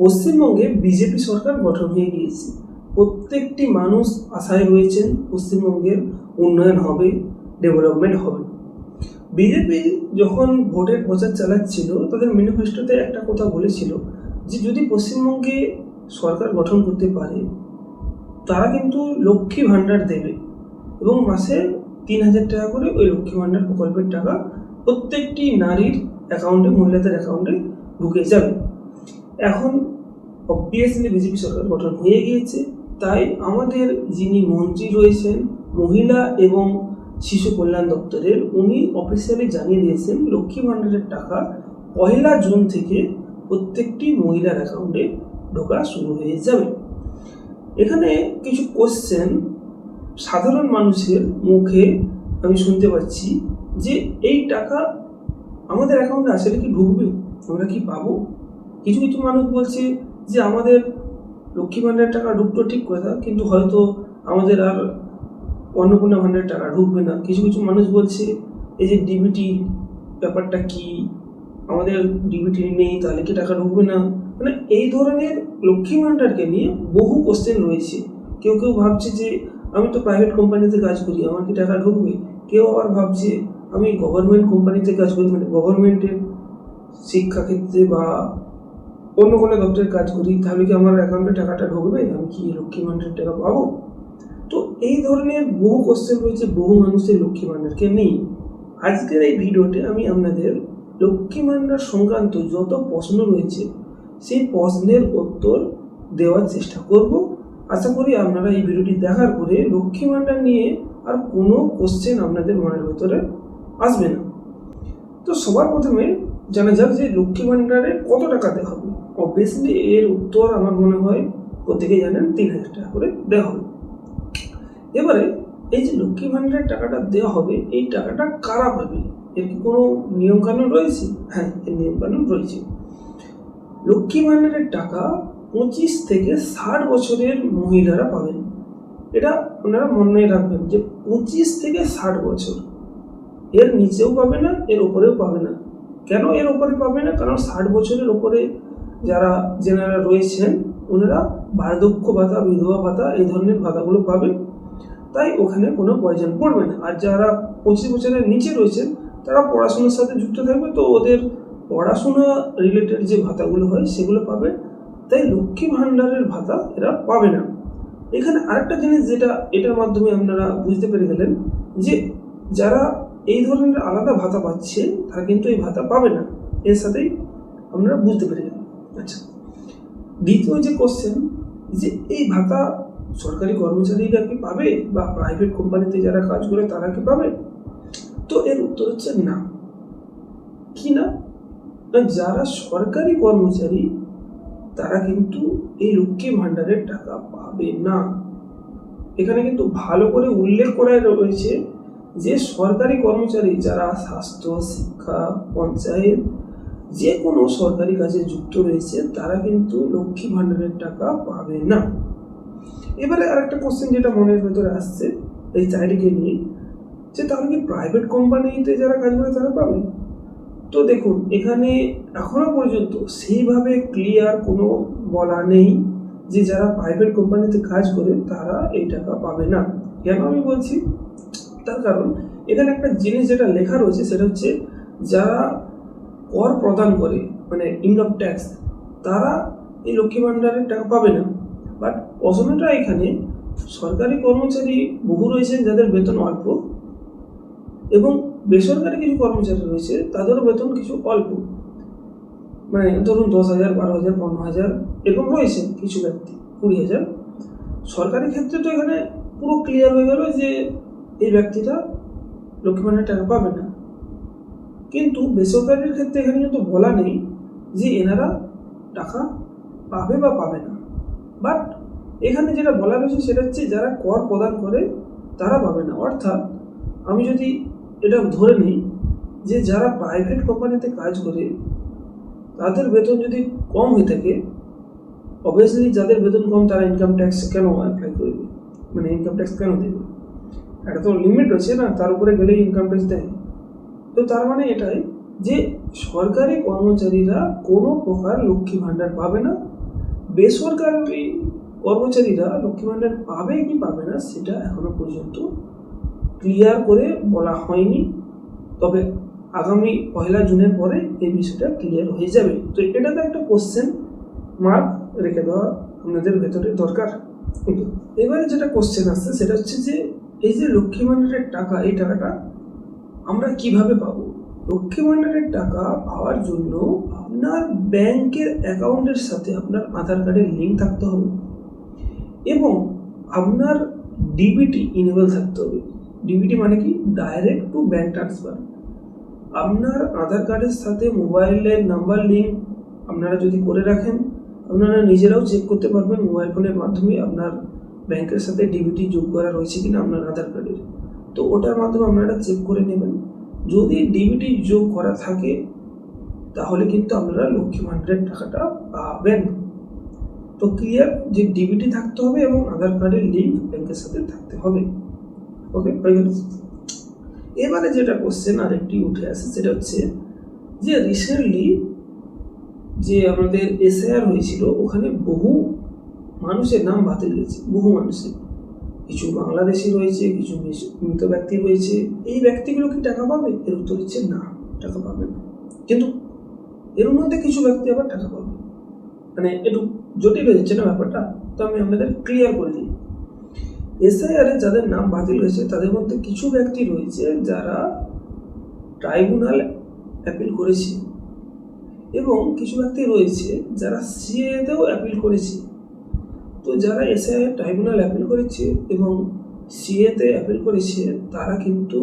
পশ্চিমবঙ্গে বিজেপি সরকার গঠন হয়ে গিয়েছে। প্রত্যেকটি মানুষ আশায় রয়েছেন পশ্চিমবঙ্গের উন্নয়ন হবে, ডেভেলপমেন্ট হবে। বিজেপি যখন ভোটের প্রচার চালাচ্ছিল তাদের ম্যানিফেস্টোতে একটা কথা বলেছিল যে যদি পশ্চিমবঙ্গে সরকার গঠন করতে পারে তারা কিন্তু লক্ষ্মী ভাণ্ডার দেবে এবং মাসে 3,000 টাকা করে ওই লক্ষ্মী ভাণ্ডার প্রকল্পের টাকা প্রত্যেকটি নারীর অ্যাকাউন্টে, মহিলাদের অ্যাকাউন্টে ঢুকে যাবে। এখন অবভিয়াসলি বিজেপি সরকার গঠন হয়ে গিয়েছে, তাই আমাদের যিনি মন্ত্রী রয়েছেন মহিলা এবং শিশু কল্যাণ দপ্তরের, উনি অফিসিয়ালি জানিয়ে দিয়েছেন লক্ষ্মী ভাণ্ডারের টাকা 1 জুন থেকে প্রত্যেকটি মহিলার অ্যাকাউন্টে ঢোকা শুরু হয়ে যাবে। এখানে কিছু কোশ্চেন সাধারণ মানুষের মুখে আমি শুনতে পাচ্ছি যে এই টাকা আমাদের অ্যাকাউন্টে আসলে কি ঢুকবে, আমরা কি পাবো? কিছু কিছু মানুষ বলছে যে আমাদের লক্ষ্মী ভাণ্ডারের টাকা ঢুকতো ঠিক কথা, কিন্তু হয়তো আমাদের আর অন্নপূর্ণা ভাণ্ডারের টাকা ঢুকবে না। কিছু কিছু মানুষ বলছে এই যে ডিবিটি ব্যাপারটা কি, আমাদের ডিবিটি নেই তাহলে কি টাকা ঢুকবে না। মানে এই ধরনের লক্ষ্মী ভাণ্ডারকে নিয়ে বহু কোশ্চেন রয়েছে। কেউ কেউ ভাবছে যে আমি তো প্রাইভেট কোম্পানিতে কাজ করি, আমার কি টাকা ঢুকবে? কেউ আবার ভাবছে আমি গভর্নমেন্ট কোম্পানিতে কাজ করি, মানে গভর্নমেন্টের শিক্ষাক্ষেত্রে বা অন্য কোনো দপ্তরে কাজ করি, তাহলে কি আমার অ্যাকাউন্টে টাকাটা ঢুকবে, আমি কি লক্ষ্মী ভাণ্ডারের টাকা পাবো? তো এই ধরনের বহু কোশ্চেন রয়েছে বহু মানুষের লক্ষ্মী ভাণ্ডারকে নিয়ে। আজকের এই ভিডিওতে আমি আপনাদের লক্ষ্মী ভাণ্ডার সংক্রান্ত যত প্রশ্ন রয়েছে সেই প্রশ্নের উত্তর দেওয়ার চেষ্টা করব। আশা করি আপনারা এই ভিডিওটি দেখার পরে লক্ষ্মী ভাণ্ডার নিয়ে আর কোনো কোশ্চেন আপনাদের মনের ভেতরে আসবে না। তো সবার প্রথমে জানা যাক যে লক্ষ্মী ভাণ্ডারে কত টাকা দেওয়া হবে। অবভিয়াসলি এর উত্তর আমার মনে হয় প্রত্যেকেই জানেন, 3,000 টাকা করে দেওয়া হবে। এবারে এই যে লক্ষ্মী ভাণ্ডারের টাকাটা দেওয়া হবে, এই টাকাটা কারা পাবে, এর কি কোনো নিয়মকানুন রয়েছে? হ্যাঁ, এর নিয়মকানুন রয়েছে। লক্ষ্মী ভাণ্ডারের টাকা 25 থেকে 60 বছরের মহিলারা পাবেন। এটা আপনারা মনে রাখবেন যে 25 থেকে 60 বছর, এর নিচেও পাবে না, এর ওপরেও পাবে না। কেন এর ওপরে পাবে না? কারণ 60 বছরের ওপরে যেনারা রয়েছেন ওনারা বার্ধক্য ভাতা, বিধবা ভাতা এই ধরনের ভাতাগুলো পাবে, তাই ওখানে কোনো প্রয়োজন পড়বে না। আর যারা 25 বছরের নিচে রয়েছেন তারা পড়াশোনার সাথে যুক্ত থাকবে, তো ওদের পড়াশোনা রিলেটেড যে ভাতাগুলো হয় সেগুলো পাবে, তাই লক্ষ্মী ভাণ্ডারের ভাতা এরা পাবে না। এখানে আরেকটা জিনিস যেটা এটার মাধ্যমে আপনারা বুঝতে পেরে গেলেন যে যারা এই ধরনের আলাদা ভাতা পাচ্ছে তারা কিন্তু এই ভাতা পাবে না, এর সাথেই আপনারা বুঝতে পেরে গেলেন। আচ্ছা, দ্বিতীয় যে কোশ্চেন, যে এই ভাতা সরকারি কর্মচারীরা কি পাবে বা প্রাইভেট কোম্পানিতে যারা কাজ করে তারা কি পাবে? তো এর উত্তর হচ্ছে না। কি না? যারা সরকারি কর্মচারী তারা কিন্তু এই লক্ষ্মী ভাণ্ডারের টাকা পাবে না। এখানে কিন্তু ভালো করে উল্লেখ করা রয়েছে যে সরকারি কর্মচারী যারা স্বাস্থ্য, শিক্ষা, পঞ্চায়েত যে কোনো সরকারি কাজে যুক্ত রয়েছে তারা কিন্তু লক্ষ্মী ভাণ্ডারের টাকা পাবে না। এবারে আরেকটা কোশ্চেন যেটা মনের ভেতরে আসছে এই চারিদিকে নিয়ে, যে তাহলে কি প্রাইভেট কোম্পানিতে যারা কাজ করে তারা পাবে? তো দেখুন, এখানে এখনো পর্যন্ত সেইভাবে ক্লিয়ার কোনো বলা নেই যে যারা প্রাইভেট কোম্পানিতে কাজ করে তারা এই টাকা পাবে না। কেন আমি বলছি? তার কারণ এখানে একটা জিনিস যেটা লেখা রয়েছে সেটা হচ্ছে যারা কর প্রদান করে, মানে ইনকাম ট্যাক্স, তারা এই লক্ষ্মী ভাণ্ডারের টাকা পাবে না। বাট প্রশ্নটা এখানে সরকারি কর্মচারী বহু রয়েছেন যাদের বেতন অল্প, এবং বেসরকারি কিছু কর্মচারী রয়েছে তাদেরও বেতন কিছু অল্প, মানে ধরুন 10,000, 12,000, 15,000 এরকম রয়েছে কিছু ব্যক্তি, 20,000। সরকারি ক্ষেত্রে তো এখানে পুরো ক্লিয়ার হয়ে গেল যে এই ব্যক্তিটা লক্ষ্মী ভাণ্ডারের টাকা পাবে না, কিন্তু বেসরকারির ক্ষেত্রে এখানে কিন্তু বলা নেই যে এনারা টাকা পাবে বা পাবে না। বাট এখানে যেটা বলা রয়েছে সেটা হচ্ছে যারা কর প্রদান করে তারা পাবে না। অর্থাৎ আমি যদি এটা ধরে নিই যে যারা প্রাইভেট কোম্পানিতে কাজ করে তাদের বেতন যদি কম হয়ে থাকে, অবভিয়াসলি যাদের বেতন কম তারা ইনকাম ট্যাক্স কেন অ্যাপ্লাই করবে, মানে ইনকাম ট্যাক্স কেন দেবে? একটা তো লিমিট আছে না, তার উপরে গেলেই ইনকাম ট্যাক্স দেয়। তো তার মানে এটাই যে সরকারি কর্মচারীরা কোনো প্রকার লক্ষ্মী ভাণ্ডার পাবে না, বেসরকারি কর্মচারীরা লক্ষ্মী ভাণ্ডার পাবে কি পাবে না সেটা এখনো পর্যন্ত ক্লিয়ার করে বলা হয়নি, তবে আগামী 1 জুনের পরে এই বিষয়টা ক্লিয়ার হয়ে যাবে। তো এটা তো একটা কোশ্চেন মার্ক রেখে দেওয়া আপনাদের ভেতরে দরকার। এবারে যেটা কোশ্চেন আসছে সেটা হচ্ছে যে এই যে লক্ষ্মী ভাণ্ডারের টাকা, এই টাকাটা আমরা কিভাবে পাবো? লক্ষ্মী ভাণ্ডারের টাকা পাওয়ার জন্য আপনার ব্যাংকের অ্যাকাউন্টের সাথে আপনার আধার কার্ডের লিঙ্ক থাকতে হবে এবং আপনার ডিবিটি ইনেবল থাকতে হবে। ডিবিটি মানে কি? Direct to bank transfer. আপনার আধার কার্ডের সাথে মোবাইলের নাম্বার লিঙ্ক আপনারা যদি করে রাখেন, আপনারা নিজেরাও চেক করতে পারবেন মোবাইল ফোনের মাধ্যমে আপনার ব্যাংকের সাথে ডিবিটি যোগ করা রয়েছে কিনা আপনার আধার কার্ডের। তো ওটার মাধ্যমে আপনারা চেক করে নেবেন। যদি ডিবিটি যোগ করা থাকে তাহলে কিন্তু আপনারা লক্ষ্মী ভাণ্ডারের টাকাটা পাবেন। তো ক্লিয়ার যে ডিবিটি থাকতে হবে এবং আধার কার্ডের লিঙ্ক ব্যাংকের সাথে থাকতে হবে। ওকে, হয়ে গেল। এবারে যেটা কোশ্চেন আরেকটি উঠে আসে সেটা হচ্ছে যে রিসেন্টলি যে আমাদের এসআইআর হয়েছিল ওখানে বহু মানুষের নাম বাতিল হয়েছে। বহু মানুষের, কিছু বাংলাদেশি রয়েছে, কিছু মৃত ব্যক্তি রয়েছে। এই ব্যক্তিগুলো কি টাকা পাবে? এর উত্তর হচ্ছে না, টাকা পাবে না। কিন্তু এর মধ্যে কিছু ব্যক্তি আবার টাকা পাবে। মানে একটু জটিল হয়ে যাচ্ছে না ব্যাপারটা, তো আমি আপনাদের ক্লিয়ার করে দিই। এসআইআর এ যাদের নাম বাতিল হয়েছে তাদের মধ্যে কিছু ব্যক্তি রয়েছে যারা ট্রাইব্যুনাল অ্যাপিল করেছে এবং কিছু ব্যক্তি রয়েছে যারা সিএতেও অ্যাপিল করেছে। তো যারা এসআইআর ট্রাইব্যুনাল অ্যাপিল করেছে এবং সিএতে অ্যাপিল করেছে তারা কিন্তু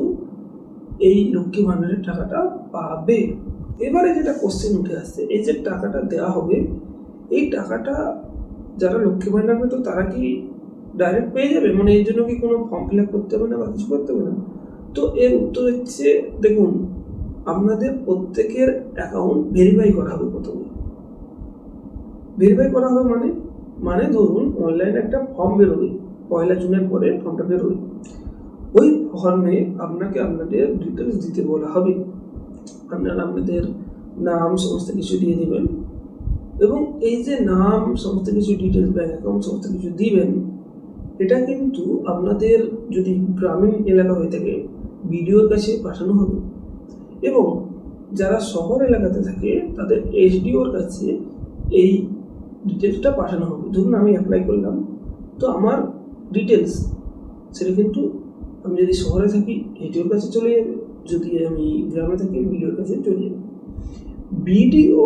এই লক্ষ্মী ভাণ্ডারের টাকাটা পাবে। এবারে যেটা কোশ্চেন উঠে আসছে, এই যে টাকাটা দেওয়া হবে, এই টাকাটা যারা লক্ষ্মী ভাণ্ডার পেত তারা কি ডাইরেক্ট পেয়ে যাবে? মানে এর জন্য কি কোনো ফর্ম ফিল আপ করতে হবে না বা কিছু করতে হবে না? তো এর উত্তর হচ্ছে, দেখুন, আপনাদের প্রত্যেকের অ্যাকাউন্ট ভেরিফাই করা হবে। প্রথমে ভেরিফাই করা হবে মানে ধরুন অনলাইনে একটা ফর্ম বেরোবে, 1 জুনের পরে ফর্মটা বেরোবে। ওই ফর্মে আপনাকে আপনাদের ডিটেলস দিতে বলা হবে। আপনারা আপনাদের নাম সমস্ত কিছু দিয়ে দেবেন এবং এই যে নাম সমস্ত কিছু ডিটেলস, ব্যাংক অ্যাকাউন্ট সমস্ত কিছু দিবেন, এটা কিন্তু আপনাদের যদি গ্রামীণ এলাকা হয়ে থাকে বিডিওর কাছে পাঠানো হবে এবং যারা শহর এলাকাতে থাকে তাদের এসডিওর কাছে এই ডিটেলসটা পাঠানো হবে। ধরুন আমি অ্যাপ্লাই করলাম, তো আমার ডিটেলস সেটা কিন্তু আমি যদি শহরে থাকি এসডিওর কাছে চলে যাবে, যদি আমি গ্রামে থাকি বিডিওর কাছে চলে যাবে। বিডিও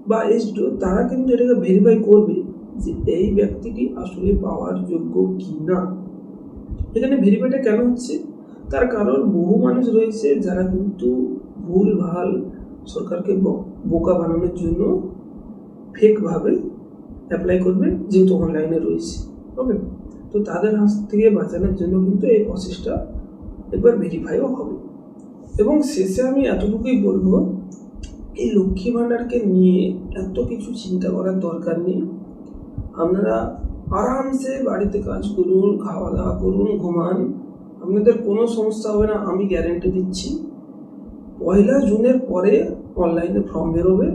বা এসডিও তারা কিন্তু এটাকে ভেরিফাই করবে যে এই ব্যক্তিটি আসলে পাওয়ার যোগ্য কি না। এখানে ভেরিফাইটা কেন হচ্ছে? তার কারণ বহু মানুষ রয়েছে যারা কিন্তু ভুলভাল সরকারকে বোকা বানানোর জন্য ফেকভাবে অ্যাপ্লাই করবে, যেহেতু অনলাইনে রয়েছে। ওকে, তো তাদের হাত থেকে বাঁচানোর জন্য কিন্তু এই প্রসেসটা একবার ভেরিফাইও হবে। এবং শেষে আমি এতটুকুই বলবো, এই লক্ষ্মী ভাণ্ডারকে নিয়ে এত কিছু চিন্তা করার দরকার নেই। আপনারা আরামসে বাড়িতে কাজ করুন, খাওয়া দাওয়া করুন, ঘুমান, আপনাদের কোনো সমস্যা হবে না, আমি গ্যারেন্টি দিচ্ছি। 1 জুনের পরে অনলাইনে ফর্ম বেরোবে,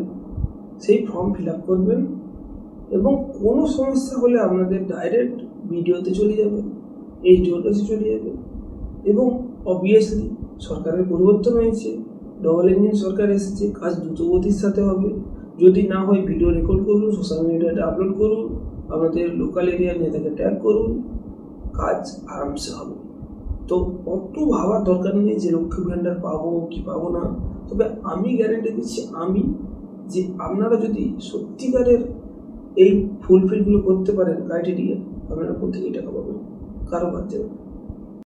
সেই ফর্ম ফিল আপ করবেন এবং কোনো সমস্যা হলে আপনাদের ডাইরেক্ট ভিডিওতে চলে যাবেন, এইচডিওর কাছে চলে যাবেন। এবং অবভিয়াসলি সরকারের পরিবর্তন হয়েছে, ডবল ইঞ্জিন সরকার এসেছে, কাজ দ্রুতগতির সাথে হবে। যদি না হয় ভিডিও রেকর্ড করুন, সোশ্যাল মিডিয়াতে আপলোড করুন, আপনাদের লোকাল এরিয়ার নেতাকে ট্যাগ করুন, কাজ আরামসে হবে। তো অত ভাবার দরকার নেই যে লক্ষ্মী ভাণ্ডার পাবো কি পাবো না। তবে আমি গ্যারেন্টি দিচ্ছি যে আপনারা যদি সত্যিকারের এই ফুলফিলগুলো করতে পারেন ক্রাইটেরিয়া, আপনারা প্রত্যেকেই টাকা পাবেন, কারো বাদ যাবে।